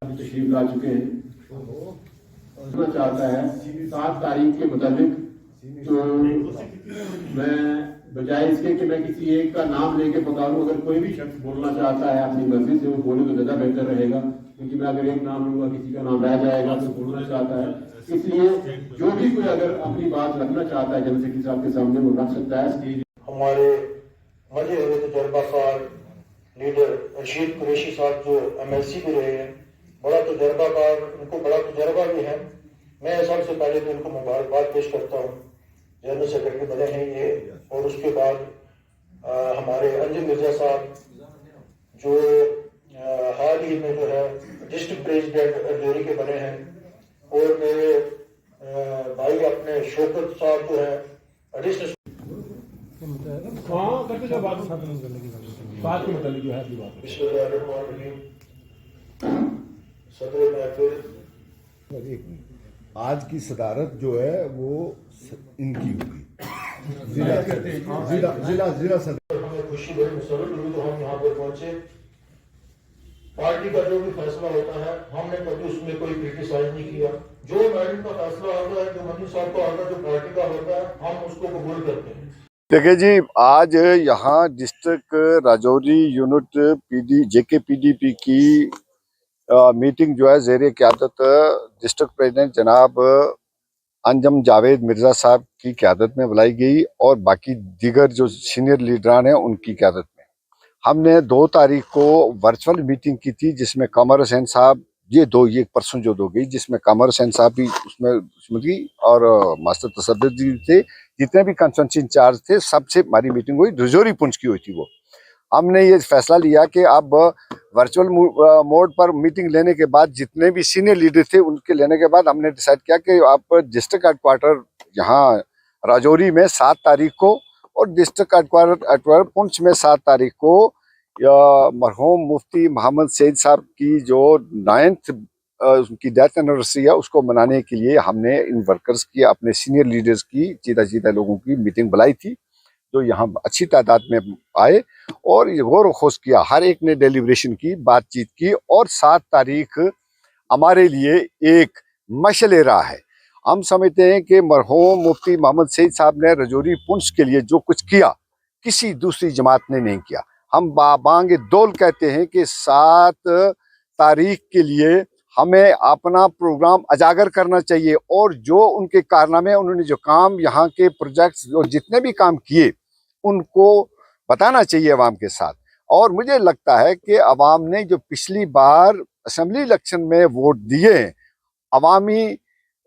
तशरीफ ला चुके हैं। चाहता है 7 तारीख के मुताबिक, तो मैं बजाय इसके कि मैं किसी एक का नाम लेके पकाऊं, अगर कोई भी शख्स बोलना चाहता है अपनी मर्जी से वो बोले तो ज्यादा बेहतर रहेगा, क्योंकि मैं अगर एक नाम लूंगा किसी का नाम रह जाएगा तो बोलना चाहता है। इसलिए जो भी कोई अगर अपनी बात रखना चाहता है जनरल सेक्रेटरी साहब के सामने वो रख सकता है। हमारे मजे हुए तजर्बाकार लीडर रशीद कुरैशी साहब जो MLC भी रहे हैं, बड़ा तजर्बाकार, उनको बड़ा तजर्बा भी है। मैं सबसे पहले तो उनको मुबारकबाद पेश करता हूँ, जनरल सेक्रेटरी बने हैं ये। और उसके बाद हमारे अंजुम मिर्जा साहब जो हाल ही में जो है डिस्ट्रिक्ट प्रेसिडेंट राजौरी के बने हैं, और मेरे भाई अपने शौकत साहब जो है एडिशनल सदर महफिल। आज की सदारत जो है वो इनकी होगी, जिला सदर। हमें खुशी बड़ी मुसरत हुई तो हम यहाँ पर पहुंचे। पार्टी का जो भी फैसला होता है हमने कभी उसमें कोई क्रिटिसाइज नहीं किया। जो मैडम का फैसला होता है, जो मंत्री साहब का होता है, जो पार्टी का होता है, हम उसको कबूल करते हैं। देखिए जी, आज यहाँ डिस्ट्रिक्ट राजौरी यूनिट जेके PDP की मीटिंग जो है ज़ेरे क़यादत डिस्ट्रिक्ट प्रेसिडेंट जनाब अंजुम जावेद मिर्ज़ा साहब की क़यादत में बुलाई गई, और बाकी दीगर जो सीनियर लीडरान हैं उनकी क़यादत में। हमने 2 तारीख को वर्चुअल मीटिंग की थी, जिसमें कमर हुसैन साहब, ये परसों जो 2 गई, जिसमें कमर हुसैन साहब भी उसमें थी, और मास्टर तसद्दुक जी थे। जितने भी कंस्टिट्यूंसी इंचार्ज थे सबसे हमारी मीटिंग हुई, राजौरी पुंछ की हुई थी। वो हमने ये फैसला लिया कि अब वर्चुअल मोड पर मीटिंग लेने के बाद, जितने भी सीनियर लीडर थे उनके लेने के बाद, हमने डिसाइड किया कि आप डिस्ट्रिक्ट हेडक्वार्टर यहाँ राजौरी में 7 तारीख को, और डिस्ट्रिक्ट हेडक्वार्टर पुंछ में 7 तारीख को मरहूम मुफ्ती मोहम्मद सईद साहब की जो 9th उनकी डेथ एनिवर्सरी है, उसको मनाने के लिए हमने इन वर्कर्स की, अपने सीनियर लीडर्स की, चीता लोगों की मीटिंग बुलाई थी, जो यहाँ अच्छी तादाद में आए, और ये गौर खोज किया। हर एक ने डेलिब्रेशन की, बातचीत की, और 7 तारीख हमारे लिए एक मशअल राह है। हम समझते हैं कि मरहूम मुफ्ती मोहम्मद सईद साहब ने राजौरी पुंछ के लिए जो कुछ किया, किसी दूसरी जमात ने नहीं किया। हम बाबांगे दौल कहते हैं कि 7 तारीख के लिए हमें अपना प्रोग्राम उजागर करना चाहिए, और जो उनके कारनामे, उन्होंने जो काम, यहाँ के प्रोजेक्ट्स और जितने भी काम किए, उनको बताना चाहिए अवाम के साथ। और मुझे लगता है कि अवाम ने जो पिछली बार असेंबली इलेक्शन में वोट दिए, अवामी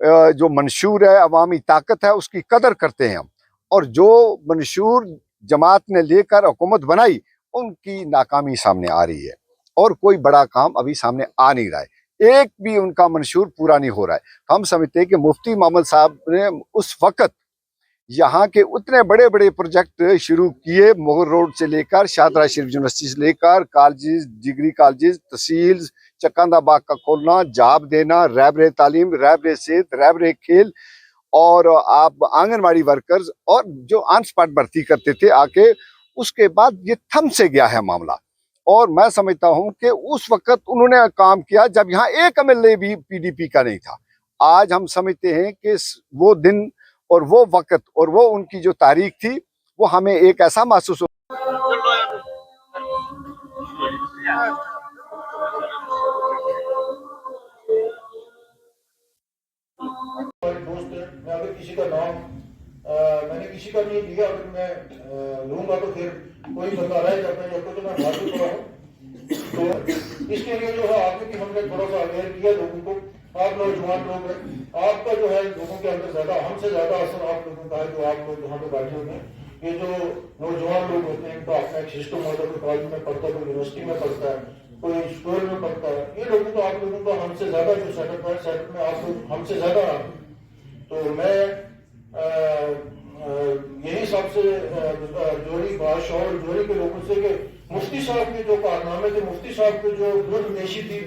जो मंशूर है, अवामी ताकत है, उसकी कदर करते हैं हम। और जो मंशूर जमात ने लेकर हुकूमत बनाई, उनकी नाकामी सामने आ रही है, और कोई बड़ा काम अभी सामने आ नहीं रहा है। एक भी उनका मंशूर पूरा नहीं हो रहा है। हम समझते हैं कि मुफ्ती मोहम्मद साहब ने उस वक्त यहाँ के उतने बड़े बड़े प्रोजेक्ट शुरू किए, मुगल रोड से लेकर शाहदरा शरीफ यूनिवर्सिटी से लेकर कॉलेजेस, डिग्री कॉलेजेस, तहसील, चकंदा बाग का खोलना, जॉब देना, रैबरे तालीम, रैबरे सेहत, रैबरे खेल, और आप आंगनबाड़ी वर्कर्स, और जो ऑन स्पॉट भर्ती करते थे आके, उसके बाद ये थम से गया है मामला। और मैं समझता हूं कि उस वक्त उन्होंने काम किया जब यहाँ एक MLA भी PDP का नहीं था। आज हम समझते हैं कि वो दिन और वो वक्त और वो उनकी जो तारीख थी, वो हमें एक ऐसा महसूस हो। दोस्त है, मैं अगर किसी का नाम मैंने किसी का नहीं लिया, अगर मैं लूंगा तो फिर कोई बता रहा है जाता है, तो मैं हाजिर पड़ा हूँ। तो इसके लिए जो है आपने कि हमने थोड़ा सा अवेयर किया लोगों को। आप नौजवान लोग हैं, आपका जो है लोगों के अंदर ज्यादा, हमसे ज्यादा असर आप लोगों का है, जो आप लोग यहाँ पे बैठे हुए हैं। ये जो नौजवान लोग होते हैं, इनका अपना एक सिस्टम होता है, कोई कॉलेज में पढ़ता है, कोई यूनिवर्सिटी में पढ़ता है, कोई स्कूल में पढ़ता है। ये लोगों को, आप लोगों का हमसे ज्यादा जो सेटअप है, सेटअप में आप लोग हमसे ज्यादा आते हैं। तो मैं यही सबसे जोड़ी बादशाह और जोड़ी के लोगों से कि मुफ्ती साहब के जो कारनामे थे, मुफ्ती साहब की जो दूरंदेशी थी,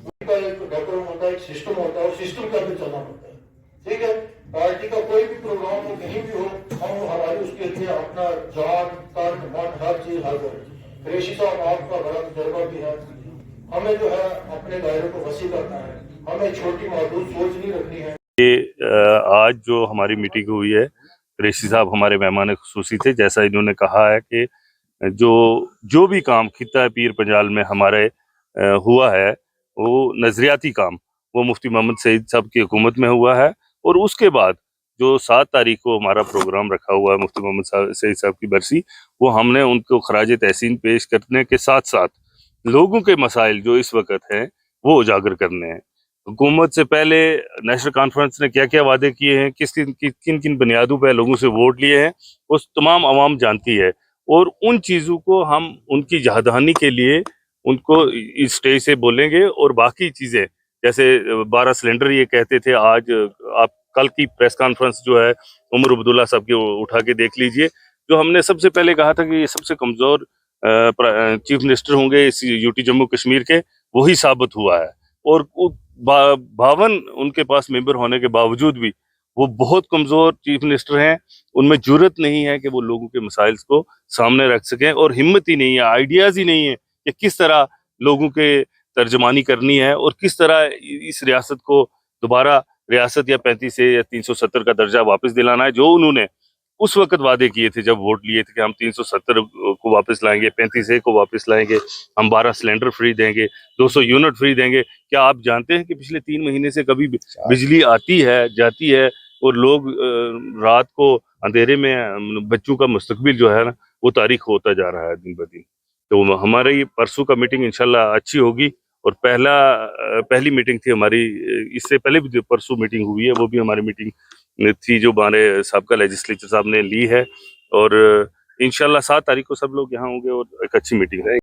उनका एक डेकोरम होता है, एक सिस्टम होता है, और सिस्टम का भी चलना होता है। ठीक है, पार्टी का कोई भी प्रोग्राम हो, कहीं भी हो, हम हमारी उसके लिए अपना जान, तन, मन, हर चीज हाजिर है। कुरैशी साहब आपका बड़ा तजर्बा भी है, हमें जो है अपने दायरे को वसी करना है, हमें छोटी महदूद सोच नहीं रखनी है। आज जो हमारी मीटिंग हुई है, कुरैशी साहब हमारे मेहमान खुसूसी थे। जैसा इन्होंने कहा है कि जो भी काम खित्ता पीर पंजाल में हमारे हुआ है, वो नजरियाती काम वो मुफ्ती मोहम्मद सईद साहब की हुकूमत में हुआ है। और उसके बाद जो 7 तारीख को हमारा प्रोग्राम रखा हुआ है मुफ्ती मोहम्मद सईद साहब की बरसी, वो हमने उनको खराज तहसीन पेश करने के साथ साथ लोगों के मसाइल जो इस वक्त हैं वो उजागर करने हैं। हुकूमत से पहले नेशनल कॉन्फ्रेंस ने क्या क्या वादे किए हैं, किन किन बुनियादों पर लोगों से वोट लिए हैं, वो तमाम आवाम जानती है। और उन चीज़ों को हम उनकी जहादहानी के लिए उनको इस स्टेज से बोलेंगे। और बाकी चीज़ें जैसे 12 सिलेंडर ये कहते थे, आज आप कल की प्रेस कॉन्फ्रेंस जो है उमर अब्दुल्ला साहब की उठा के देख लीजिए। जो हमने सबसे पहले कहा था कि ये सबसे कमज़ोर चीफ मिनिस्टर होंगे इस यूटी जम्मू कश्मीर के, वही साबित हुआ है। और 52 उनके पास मेंबर होने के बावजूद भी वो बहुत कमज़ोर चीफ मिनिस्टर हैं। उनमें जुर्रत नहीं है कि वो लोगों के मसाइल को सामने रख सकें, और हिम्मत ही नहीं है, आइडियाज़ ही नहीं है कि किस तरह लोगों के तर्जमानी करनी है और किस तरह इस रियासत को दोबारा रियासत या 35 या 370 का दर्जा वापस दिलाना है, जो उन्होंने उस वक्त वादे किए थे जब वोट लिए थे कि हम 370 को वापस लाएंगे, 35A को वापस लाएंगे, हम 12 सिलेंडर फ्री देंगे, 200 यूनिट फ्री देंगे। क्या आप जानते हैं कि पिछले 3 महीने से कभी बिजली आती है जाती है और लोग रात को अंधेरे में बच्चों का मुस्तकबिल जो है ना वो तारीख होता जा रहा है दिन ब दिन। तो हमारे ये परसों का मीटिंग इंशाल्लाह अच्छी होगी। और पहली मीटिंग थी हमारी, इससे पहले भी जो परसों मीटिंग हुई है वो भी हमारी मीटिंग थी जो हमारे साबका लेजिस्लेचर साहब ने ली है। और इंशाल्लाह 7 तारीख को सब लोग यहाँ होंगे और एक अच्छी मीटिंग रहेगी।